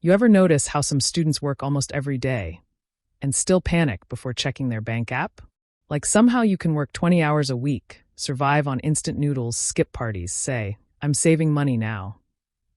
You ever notice how some students work almost every day and still panic before checking their bank app? Like somehow you can work 20 hours a week, survive on instant noodles, skip parties, say, "I'm saving money now,"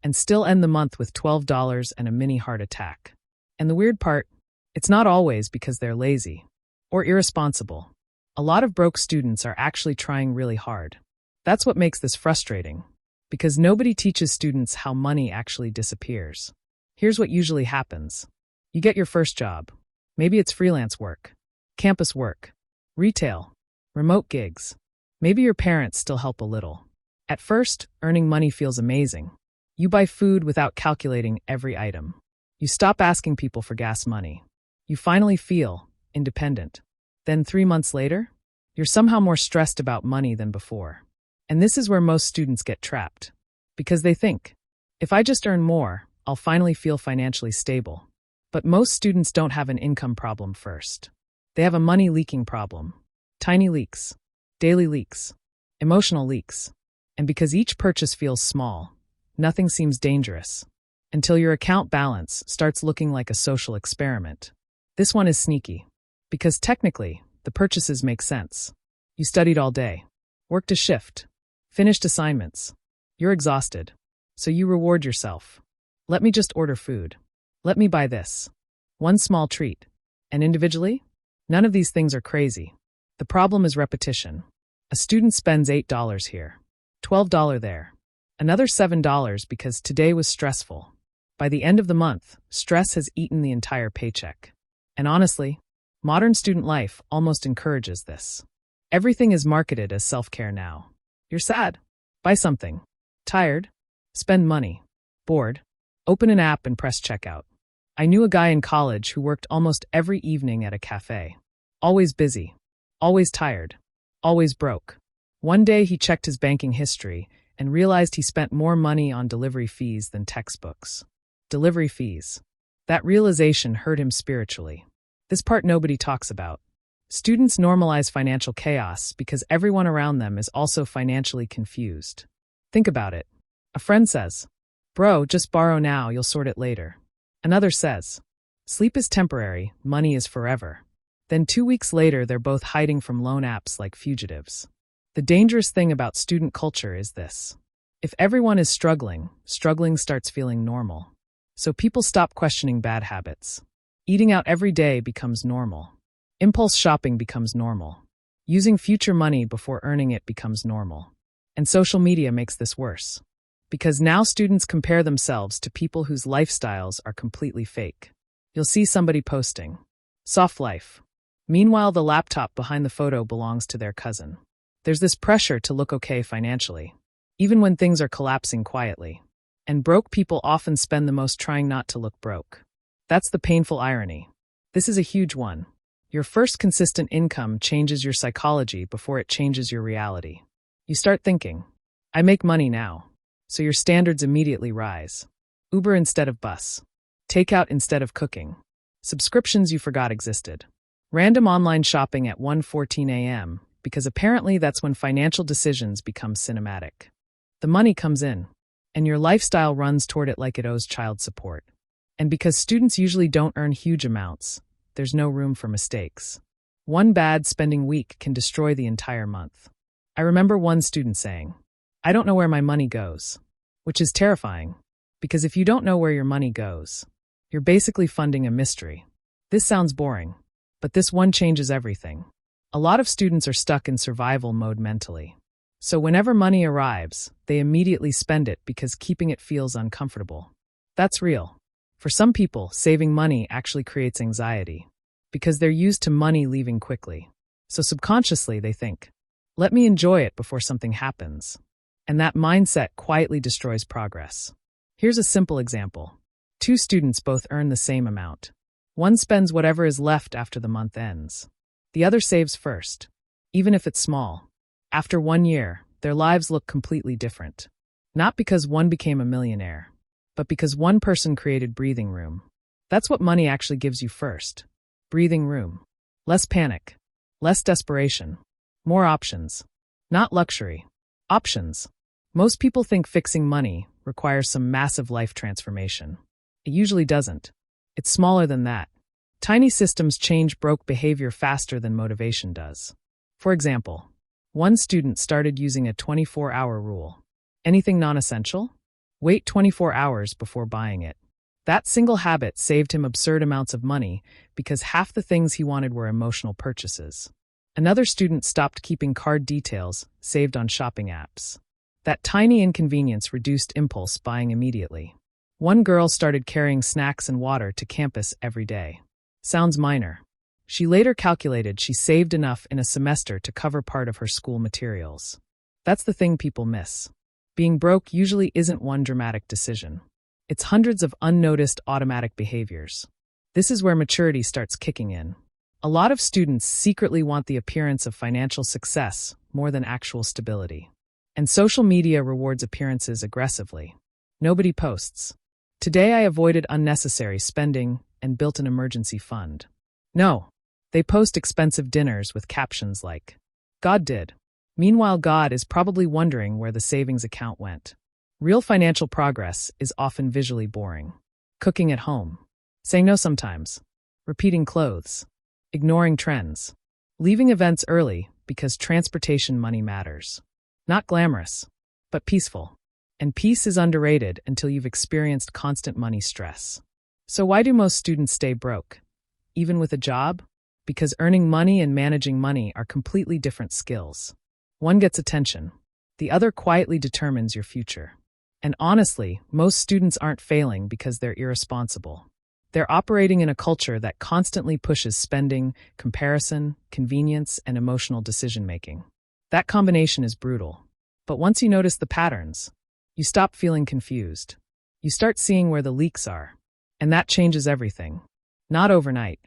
and still end the month with $12 and a mini heart attack. And the weird part, it's not always because they're lazy or irresponsible. A lot of broke students are actually trying really hard. That's what makes this frustrating, because nobody teaches students how money actually disappears. Here's what usually happens. You get your first job. Maybe it's freelance work, campus work, retail, remote gigs. Maybe your parents still help a little. At first, earning money feels amazing. You buy food without calculating every item. You stop asking people for gas money. You finally feel independent. Then 3 months later, you're somehow more stressed about money than before. And this is where most students get trapped. Because they think, if I just earn more, I'll finally feel financially stable. But most students don't have an income problem first. They have a money leaking problem. Tiny leaks, daily leaks, emotional leaks. And because each purchase feels small, nothing seems dangerous. Until your account balance starts looking like a social experiment. This one is sneaky. Because technically, the purchases make sense. You studied all day, worked a shift, finished assignments. You're exhausted. So you reward yourself. Let me just order food. Let me buy this. One small treat. And individually? None of these things are crazy. The problem is repetition. A student spends $8 here, $12 there, another $7 because today was stressful. By the end of the month, stress has eaten the entire paycheck. And honestly, modern student life almost encourages this. Everything is marketed as self-care now. You're sad? Buy something. Tired? Spend money. Bored? Open an app and press checkout. I knew a guy in college who worked almost every evening at a cafe. Always busy. Always tired. Always broke. One day he checked his banking history and realized he spent more money on delivery fees than textbooks. Delivery fees. That realization hurt him spiritually. This part nobody talks about. Students normalize financial chaos because everyone around them is also financially confused. Think about it. A friend says, "Bro, just borrow now, you'll sort it later." Another says, "Sleep is temporary, money is forever." Then 2 weeks later, they're both hiding from loan apps like fugitives. The dangerous thing about student culture is this. If everyone is struggling, struggling starts feeling normal. So people stop questioning bad habits. Eating out every day becomes normal. Impulse shopping becomes normal. Using future money before earning it becomes normal. And social media makes this worse. Because now students compare themselves to people whose lifestyles are completely fake. You'll see somebody posting, "Soft life." Meanwhile, the laptop behind the photo belongs to their cousin. There's this pressure to look okay financially, even when things are collapsing quietly. And broke people often spend the most trying not to look broke. That's the painful irony. This is a huge one. Your first consistent income changes your psychology before it changes your reality. You start thinking, "I make money now." So your standards immediately rise. Uber instead of bus. Takeout instead of cooking. Subscriptions you forgot existed. Random online shopping at 1:14 a.m., because apparently that's when financial decisions become cinematic. The money comes in, and your lifestyle runs toward it like it owes child support. And because students usually don't earn huge amounts, there's no room for mistakes. One bad spending week can destroy the entire month. I remember one student saying, "I don't know where my money goes," which is terrifying, because if you don't know where your money goes, you're basically funding a mystery. This sounds boring, but this one changes everything. A lot of students are stuck in survival mode mentally. So whenever money arrives, they immediately spend it because keeping it feels uncomfortable. That's real. For some people, saving money actually creates anxiety, because they're used to money leaving quickly. So subconsciously they think, "Let me enjoy it before something happens." And that mindset quietly destroys progress. Here's a simple example. 2 students both earn the same amount. One spends whatever is left after the month ends. The other saves first, even if it's small. After 1 year, their lives look completely different. Not because one became a millionaire, but because one person created breathing room. That's what money actually gives you first. Breathing room. Less panic. Less desperation. More options. Not luxury. Options. Most people think fixing money requires some massive life transformation. It usually doesn't. It's smaller than that. Tiny systems change broke behavior faster than motivation does. For example, one student started using a 24-hour rule. Anything non-essential? Wait 24 hours before buying it. That single habit saved him absurd amounts of money because half the things he wanted were emotional purchases. Another student stopped keeping card details saved on shopping apps. That tiny inconvenience reduced impulse buying immediately. One girl started carrying snacks and water to campus every day. Sounds minor. She later calculated she saved enough in a semester to cover part of her school materials. That's the thing people miss. Being broke usually isn't one dramatic decision. It's hundreds of unnoticed automatic behaviors. This is where maturity starts kicking in. A lot of students secretly want the appearance of financial success more than actual stability. And social media rewards appearances aggressively. Nobody posts. Today I avoided unnecessary spending and built an emergency fund. No, they post expensive dinners with captions like, God did. Meanwhile, God is probably wondering where the savings account went. Real financial progress is often visually boring. Cooking at home. Saying no sometimes. Repeating clothes. Ignoring trends. Leaving events early because transportation money matters. Not glamorous, but peaceful. And peace is underrated until you've experienced constant money stress. So why do most students stay broke? Even with a job? Because earning money and managing money are completely different skills. One gets attention. The other quietly determines your future. And honestly, most students aren't failing because they're irresponsible. They're operating in a culture that constantly pushes spending, comparison, convenience, and emotional decision-making. That combination is brutal. But once you notice the patterns, you stop feeling confused. You start seeing where the leaks are. And that changes everything. Not overnight.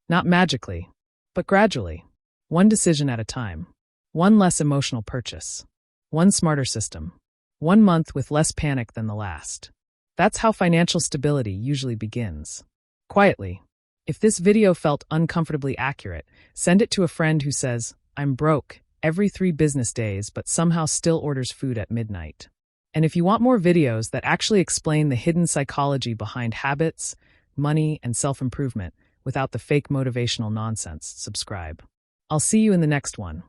Not magically. But gradually. One decision at a time. One less emotional purchase. One smarter system. 1 month with less panic than the last. That's how financial stability usually begins. Quietly. If this video felt uncomfortably accurate, send it to a friend who says, I'm broke, every 3 business days but somehow still orders food at midnight. And if you want more videos that actually explain the hidden psychology behind habits, money, and self-improvement without the fake motivational nonsense, subscribe. I'll see you in the next one.